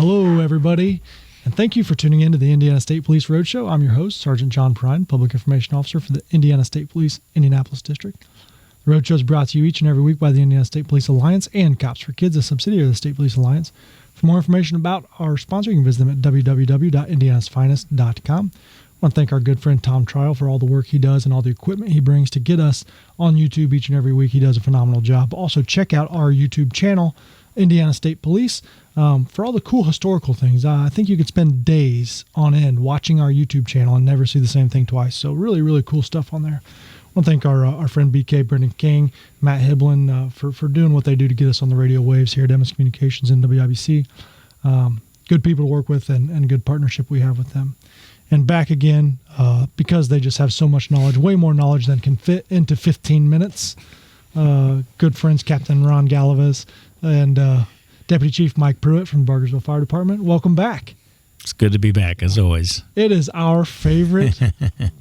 Hello, everybody, and thank you for tuning in to the Indiana State Police Roadshow. I'm your host, Sergeant John Prine, Public Information Officer for the Indiana State Police Indianapolis District. The Roadshow is brought to you each and every week by the Indiana State Police Alliance and Cops for Kids, a subsidiary of the State Police Alliance. For more information about our sponsor, you can visit them at www.indianasfinest.com. I want to thank our good friend Tom Trial for all the work he does and all the equipment he brings to get us on YouTube each and every week. He does a phenomenal job. Also, check out our YouTube channel, Indiana State Police, for all the cool historical things. I think you could spend days on end watching our YouTube channel and never see the same thing twice. So really, really cool stuff on there. I want to thank our friend BK, Brendan King, Matt Hiblin for doing what they do to get us on the radio waves here at MS Communications and WIBC. Good people to work with and good partnership we have with them. And back again, because they just have so much knowledge, way more knowledge than can fit into 15 minutes. Good friends, Captain Ron Galvez and Deputy Chief Mike Pruitt from the Bargersville Fire Department. Welcome back. It's good to be back, as always. It is our favorite,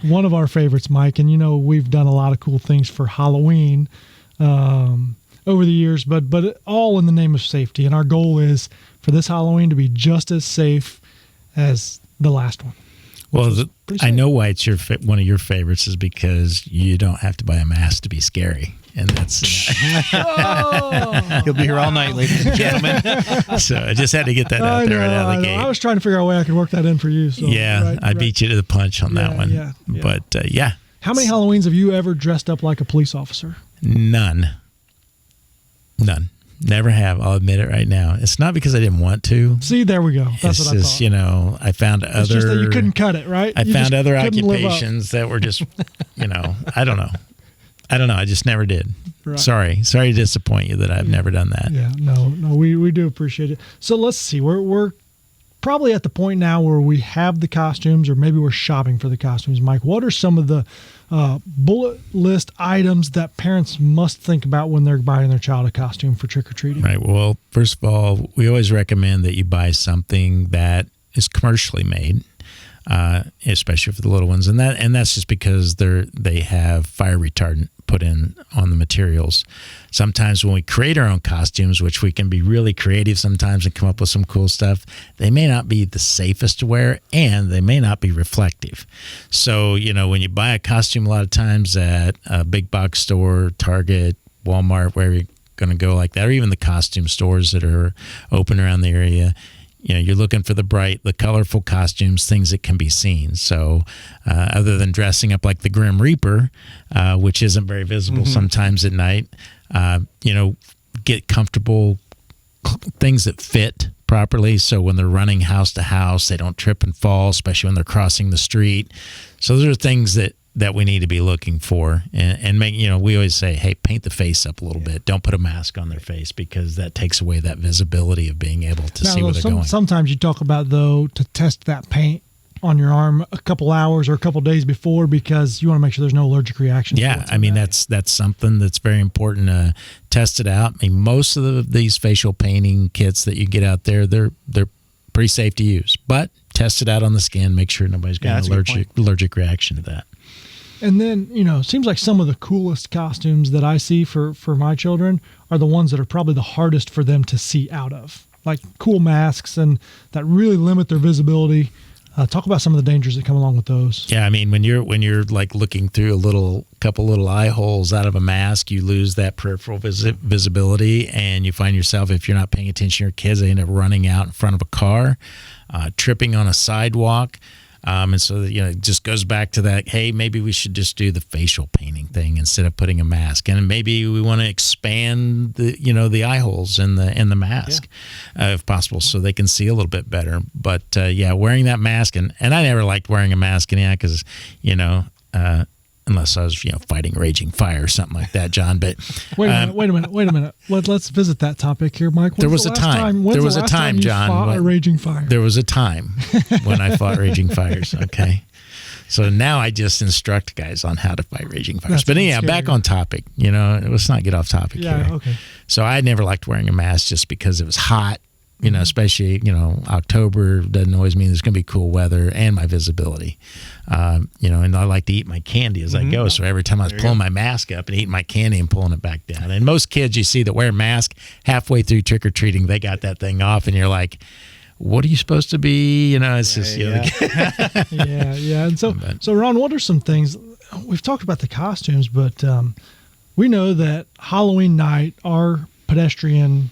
one of our favorites, Mike. And, you know, we've done a lot of cool things for Halloween over the years, but all in the name of safety. And our goal is for this Halloween to be just as safe as the last one. Well, I know why it's one of your favorites is because you don't have to buy a mask to be scary. And that's He'll be here all night, ladies and gentlemen. So I just had to get that out there right out of the gate. I was trying to figure out a way I could work that in for you. So, yeah, I beat you to the punch on that one. Yeah. But yeah. How many Halloweens have you ever dressed up like a police officer? None. Never have. I'll admit it right now. It's not because I didn't want to. See, there we go. That's what I thought. You know, I found other. It's just that you couldn't cut it, right? I found other occupations that were just, I don't know. I just never did. Right. Sorry to disappoint you that I've never done that. Yeah, no, we do appreciate it. So let's see. We're probably at the point now where we have the costumes, or maybe we're shopping for the costumes. Mike, what are some of the bullet list items that parents must think about when they're buying their child a costume for trick-or-treating? Right. Well, first of all, we always recommend that you buy something that is commercially made, especially for the little ones, and that's just because they have fire retardant put in on the materials. Sometimes when we create our own costumes, which we can be really creative sometimes and come up with some cool stuff, they may not be the safest to wear and they may not be reflective. So, you know, when you buy a costume a lot of times at a big box store, Target, Walmart, wherever you're going to go like that, or even the costume stores that are open around the area, you know, you're looking for the colorful costumes, things that can be seen. So other than dressing up like the Grim Reaper, which isn't very visible sometimes at night, you know, get comfortable things that fit properly. So when they're running house to house, they don't trip and fall, especially when they're crossing the street. So those are things that we need to be looking for and make, you know, we always say, hey, paint the face up a little bit. Don't put a mask on their face because that takes away that visibility of being able to see where they're going. Sometimes you talk about, though, to test that paint on your arm a couple hours or a couple days before because you want to make sure there's no allergic reaction. Yeah, I mean, that's something that's very important to test it out. I mean, most of these facial painting kits that you get out there, they're pretty safe to use, but test it out on the skin, make sure nobody's got an allergic reaction to that. And then, you know, it seems like some of the coolest costumes that I see for my children are the ones that are probably the hardest for them to see out of, like cool masks and that really limit their visibility. Talk about some of the dangers that come along with those. Yeah, I mean, when you're like looking through a couple little eye holes out of a mask, you lose that peripheral visibility, and you find yourself, if you're not paying attention to your kids, they end up running out in front of a car, tripping on a sidewalk. And so, you know, it just goes back to that, hey, maybe we should just do the facial painting thing instead of putting a mask. And maybe we want to expand the eye holes in the mask, if possible, so they can see a little bit better. But, wearing that mask, and I never liked wearing a mask anyhow because, you know, unless I was, you know, fighting raging fire or something like that, John. But wait a minute. Let's visit that topic here, Mike. There was a time, John. Fought a raging fire? There was a time when I fought raging fires. Okay, so now I just instruct guys on how to fight raging fires. But anyhow, back on topic. You know, let's not get off topic here. Okay. So I never liked wearing a mask just because it was hot. You know, especially, you know, October doesn't always mean there's going to be cool weather and my visibility. You know, and I like to eat my candy as I go. So every time I was pulling my mask up and eating my candy and pulling it back down. And most kids you see that wear a mask halfway through trick-or-treating, they got that thing off and you're like, what are you supposed to be? It's just yeah. And so Ron, what are some things we've talked about the costumes, but we know that Halloween night our pedestrian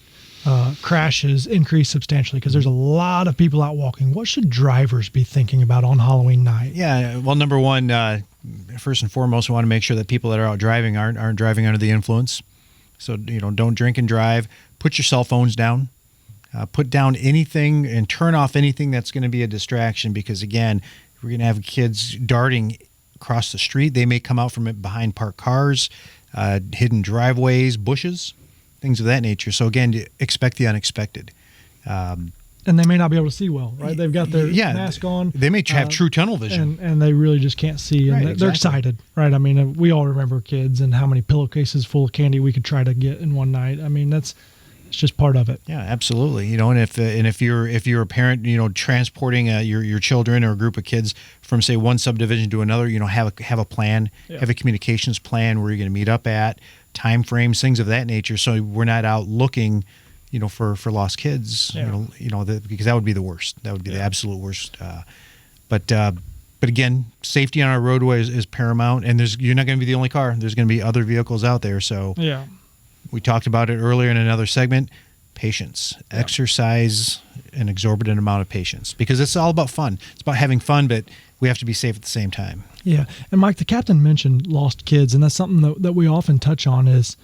crashes increase substantially because there's a lot of people out walking. What should drivers be thinking about on Halloween night? Yeah, well, number one, first and foremost, we want to make sure that people that are out driving aren't driving under the influence. So, don't drink and drive. Put your cell phones down. Put down anything and turn off anything that's going to be a distraction because, again, we're going to have kids darting across the street. They may come out from behind parked cars, hidden driveways, bushes, things of that nature. So, again, expect the unexpected. And they may not be able to see well, right? They've got their mask on. They may have true tunnel vision. And they really just can't see. And they're excited, right? I mean, we all remember kids and how many pillowcases full of candy we could try to get in one night. I mean, it's just part of it. Yeah, absolutely. And if you're a parent, transporting your children or a group of kids from, say, one subdivision to another, have a plan, have a communications plan where you're going to meet up at, time frames, things of that nature. So we're not out looking for lost kids, because that would be the worst. That would be the absolute worst. But again, safety on our roadways is paramount, and you're not going to be the only car. There's going to be other vehicles out there. So we talked about it earlier in another segment. Patience, exercise an exorbitant amount of patience because it's all about fun. It's about having fun, but we have to be safe at the same time. Yeah, and Mike, the captain mentioned lost kids, and that's something that we often touch on is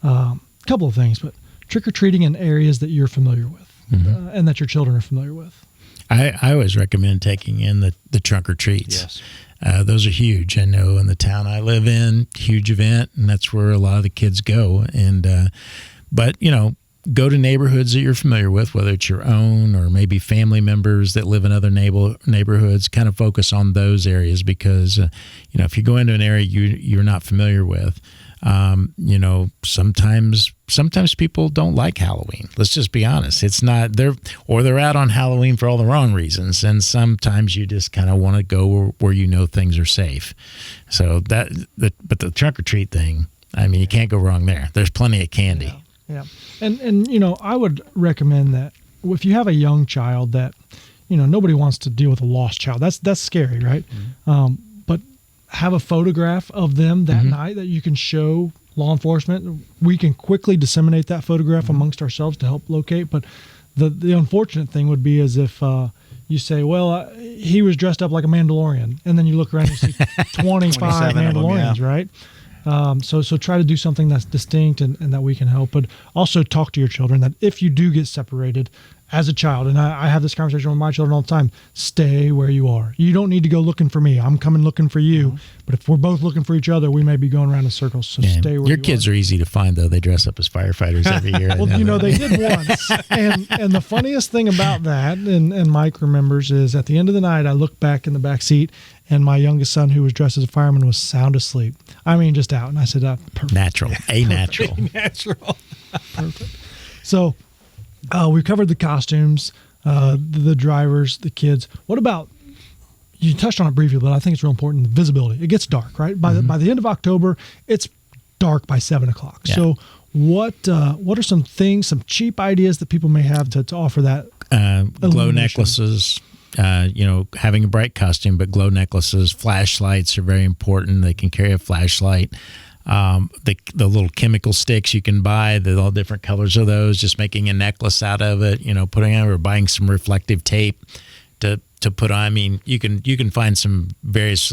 a couple of things, but trick-or-treating in areas that you're familiar with and that your children are familiar with. I always recommend taking in the trunk or treats. Yes. Those are huge. I know in the town I live in, huge event, and that's where a lot of the kids go. And but go to neighborhoods that you're familiar with, whether it's your own or maybe family members that live in other neighborhoods. Kind of focus on those areas because if you go into an area you're not familiar with, sometimes people don't like Halloween. Let's just be honest. It's not they're out on Halloween for all the wrong reasons. And sometimes you just kind of want to go where things are safe. So but the trunk or treat thing, I mean, you can't go wrong there. There's plenty of candy. Yeah. And I would recommend that if you have a young child that, nobody wants to deal with a lost child. That's scary, right? Mm-hmm. But have a photograph of them that night that you can show law enforcement. We can quickly disseminate that photograph amongst ourselves to help locate. But the unfortunate thing would be as if you say, well, he was dressed up like a Mandalorian. And then you look around and you see 25 Mandalorians, right? So try to do something that's distinct and that we can help. But also talk to your children that if you do get separated as a child, and I have this conversation with my children all the time, stay where you are. You don't need to go looking for me. I'm coming looking for you. But if we're both looking for each other, we may be going around in circles. So stay where you are. Your kids are easy to find, though. They dress up as firefighters every year. Well, they did once. And the funniest thing about that, and Mike remembers, is at the end of the night, I looked back in the back seat, and my youngest son, who was dressed as a fireman, was sound asleep. I mean, just out. And I said, perfect. Natural. Natural. Natural. Perfect. So we covered the costumes, the drivers, the kids. What about, you touched on it briefly, but I think it's real important, visibility. It gets dark, right? By the end of October, it's dark by 7 o'clock. Yeah. So what are some things, some cheap ideas that people may have to offer that? Glow necklaces. Having a bright costume, but glow necklaces, flashlights are very important. They can carry a flashlight. The little chemical sticks you can buy, all different colors of those, just making a necklace out of it, putting on or buying some reflective tape to put on. I mean, you can find some various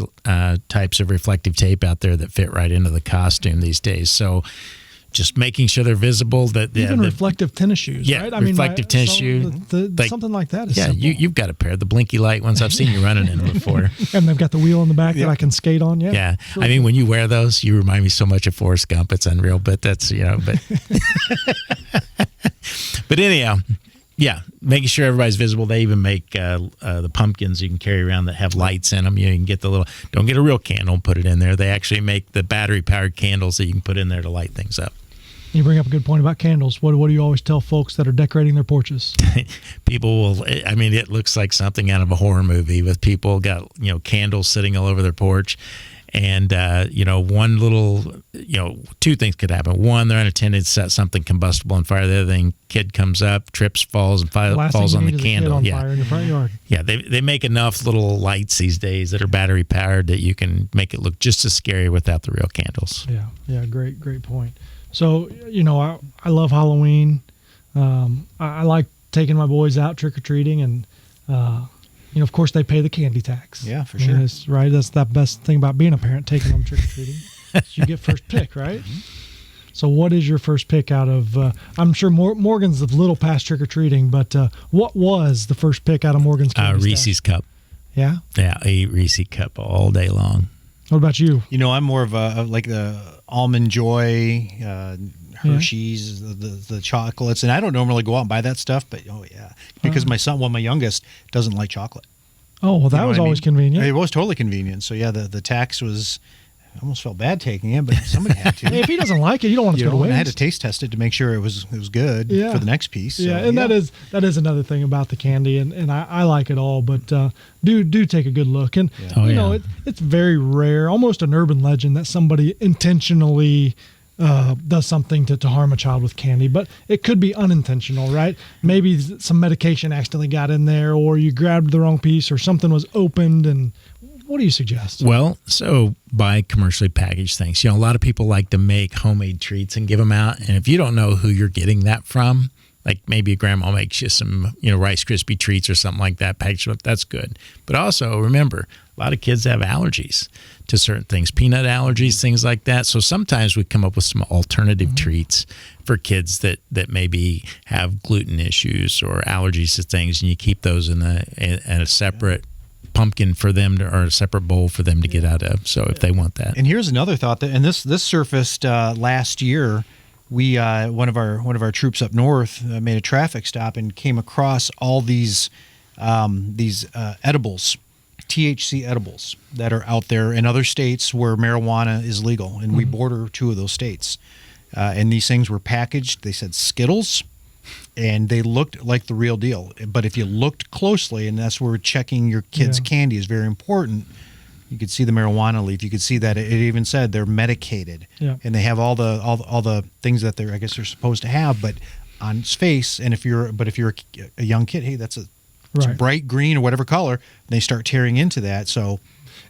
types of reflective tape out there that fit right into the costume these days. So just making sure they're visible. Even reflective tennis shoes, right? I reflective tennis shoes. Something like that is simple. You've got a pair of the blinky light ones. I've seen you running in them before. And they've got the wheel in the back that I can skate on. Yeah. Yeah. Sure. I mean, when you wear those, you remind me so much of Forrest Gump. It's unreal, but that's, but anyhow, yeah, making sure everybody's visible. They even make the pumpkins you can carry around that have lights in them. You can get don't get a real candle and put it in there. They actually make the battery-powered candles that you can put in there to light things up. You bring up a good point about candles. What do you always tell folks that are decorating their porches? People will, it looks like something out of a horror movie with people got, candles sitting all over their porch. And, one little, two things could happen. One, they're unattended, set something combustible on fire. The other thing, kid comes up, trips, falls, and falls on the candle. Fire in your front yard. Yeah, they make enough little lights these days that are battery powered that you can make it look just as scary without the real candles. Yeah, great point. So, I love Halloween. I like taking my boys out trick-or-treating, and of course they pay the candy tax. Yeah, for sure. That's right. That's the best thing about being a parent, taking them trick-or-treating. You get first pick, right? So what is your first pick out of, I'm sure Morgan's a little past trick-or-treating, but what was the first pick out of Morgan's candy Reese's stash? Cup. Yeah? Yeah, I eat Reese's Cup all day long. What about you? I'm more of like the Almond Joy, Hershey's, the chocolates, and I don't normally go out and buy that stuff, but because my youngest doesn't like chocolate. Oh, well, that was always convenient. It was totally convenient. So the tax was, I almost felt bad taking it, but somebody had to. Hey, if he doesn't like it, you don't want it to go to waste. And I had to taste test it to make sure it was good for the next piece. So, and that is another thing about the candy, and I like it all, but do take a good look. And it's very rare, almost an urban legend, that somebody intentionally does something to harm a child with candy, but it could be unintentional, right? Maybe some medication accidentally got in there, or you grabbed the wrong piece, or something was opened. And what do you suggest? Well, so buy commercially packaged things. A lot of people like to make homemade treats and give them out, and if you don't know who you're getting that from, like maybe grandma makes you some, Rice Krispie treats or something like that, packaged up, that's good. But also remember, a lot of kids have allergies to certain things, peanut allergies, things like that. So sometimes we come up with some alternative treats for kids that maybe have gluten issues or allergies to things, and you keep those in a separate pumpkin for them or a separate bowl for them to get out of. So if they want that. And here's another thought and this surfaced last year. We one of our troops up north made a traffic stop and came across all these edibles, THC edibles that are out there in other states where marijuana is legal, and we border 2 of those states. And these things were packaged. They said Skittles, and they looked like the real deal. But if you looked closely, and that's where checking your kids' candy is very important, you could see the marijuana leaf. You could see that it even said they're medicated, and they have all the things that they're supposed to have. But on its face, and if you're a young kid, hey, it's bright green or whatever color, and they start tearing into that. So.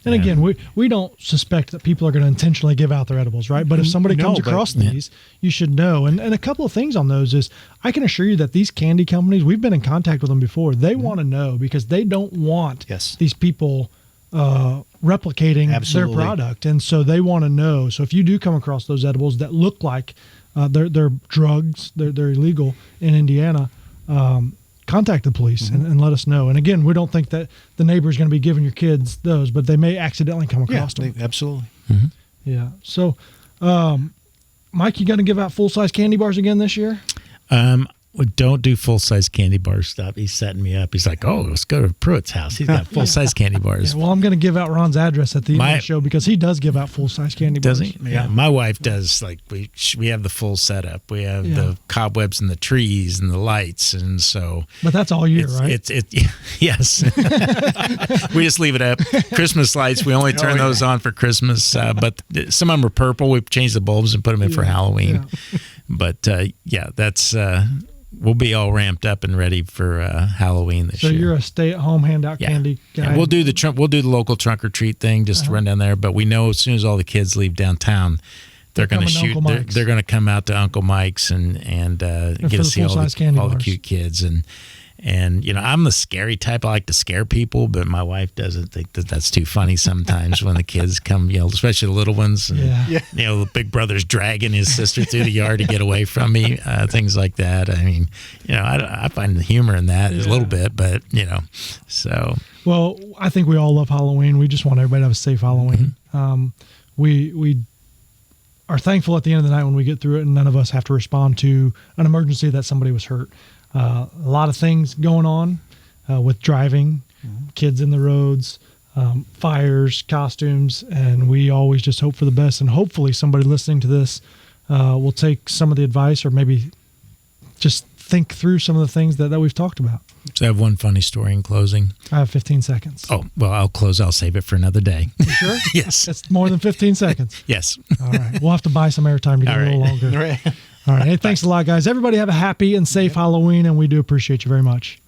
And again, we don't suspect that people are going to intentionally give out their edibles, right? But if somebody comes across these, you should know. And a couple of things on those is, I can assure you that these candy companies, we've been in contact with them before. They want to know, because they don't want these people replicating their product. And so they want to know. So if you do come across those edibles that look like they're drugs, they're illegal in Indiana, contact the police and let us know. And again, we don't think that the neighbor is going to be giving your kids those, but they may accidentally come across them. Absolutely. Yeah. So, Mike, you going to give out full-size candy bars again this year? We don't do full-size candy bars. Stop. He's setting me up. He's like, let's go to Pruitt's house. He's got full-size candy bars. Yeah, well, I'm going to give out Ron's address at the end of the show, because he does give out full-size candy bars. Does he? Yeah. My wife does. Like, we have the full setup. We have the cobwebs and the trees and the lights, and so. But that's all year, right? Yes. We just leave it up. Christmas lights, we only turn those on for Christmas. But some of them are purple. We change the bulbs and put them in for Halloween. Yeah. But that's. We'll be all ramped up and ready for Halloween this year. So you're a stay-at-home handout candy guy. Yeah, we'll do the local trunk or treat thing, just run down there. But we know as soon as all the kids leave downtown, they're going to shoot. They're going to come out to Uncle Mike's and get to see all the cute kids. And I'm the scary type. I like to scare people, but my wife doesn't think that that's too funny sometimes when the kids come, especially the little ones. And, the big brother's dragging his sister through the yard to get away from me, things like that. I mean, I find the humor in that a little bit, but, so. Well, I think we all love Halloween. We just want everybody to have a safe Halloween. We are thankful at the end of the night when we get through it and none of us have to respond to an emergency that somebody was hurt. A lot of things going on with driving, kids in the roads, fires, costumes, and we always just hope for the best. And hopefully somebody listening to this will take some of the advice, or maybe just think through some of the things that we've talked about. So I have one funny story in closing. I have 15 seconds. Oh, well, I'll close. I'll save it for another day. You sure? Yes. That's more than 15 seconds. Yes. All right. We'll have to buy some airtime to get All a little right. longer. Right. All right. Hey, thanks a lot, guys. Everybody have a happy and safe Halloween, and we do appreciate you very much.